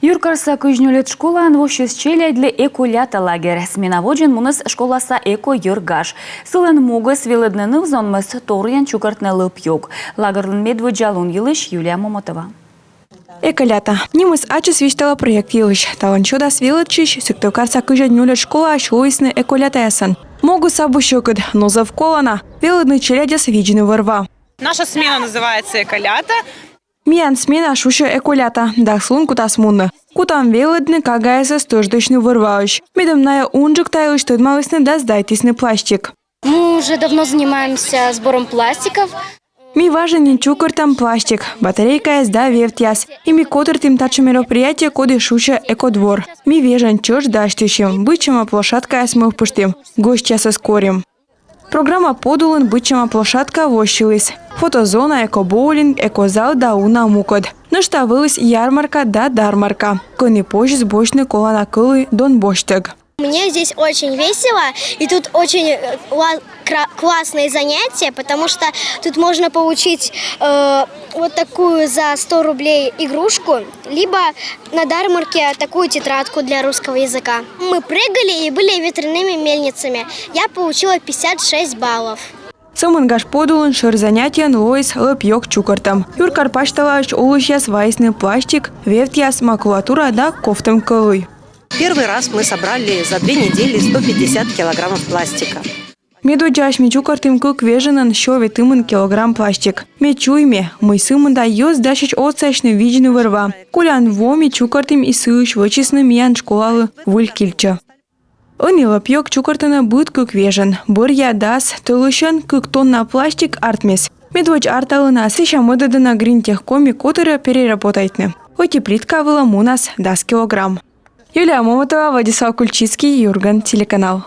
Юркарса кыжнюлет школа анвощес челя для эколята лагерь. Сменоводжин мунас школаса эко-юргаш. Сылан мугас велыдныны взонмас торыян чукартны лыпьёк. Лагерлын медводжалун йылыш Юлия Момотова. Эколята. Нимыс ачы свистала проект йылыш. Талан чода свелытчиш, сыктывкарса кыжнюлет школа шуйсны эколята ясан. Могу сабу щекот, но завколана. Велыдны челядес виджины вырва. Наша смена называется «Эколята». Миян смена шуша эколята, дахслун кутас мунны. Кутам велыдны кагайса стождочный вырвауш. Медомная унжик тайлыш тыдмалысны да сдайтисный пластик. Мы уже давно занимаемся сбором пластиков. Ми важен не чукартам пластик. Батарейка сда вертяс. И ми котыртим тачу мероприятие коды шуша экодвор. Ми вежен чёрж даштищем. Бычема площадка мы пуштим. Гостя соскорим. Программа подулын бычема площадка вощилась. Фотозона, экобоулинг, экозал да уна мукод. Наштавилась ярмарка да дармарка. Кони позже сбочный колана кылы дон боштег. Мне здесь очень весело, и тут очень классные занятия, потому что тут можно получить вот такую за 100 рублей игрушку, либо на дармарке такую тетрадку для русского языка. Мы прыгали и были ветряными мельницами. Я получила 56 баллов. Самынгаш подулын шыр занятиян лоис лыпьёк чукартам. Юркар пашталаш улышяс вайсный пластик, вертяс макулатура да кофтам кылы. Первый раз мы собрали за 2 недели 150 килограммов пластика. Медуджаш мечукартым кык веженан шове тымын килограмм пластик. Мечуйме, мы сымында йоз дашич оцешны виджны вырва. Кулян во мечукартым и сыш вычесны миян школалы вылькильча. Ыни лапьёк чукартына быт кык вежен. Борья дас тылышын кык тонна пластик артмес. Медводж арталына сыша мыдадына гринтехкоми которая переработайтны. Оти плитка выла мунас 10 килограмм. Юлия Момотова, Владислав Кульчицкий, Юрган, телеканал.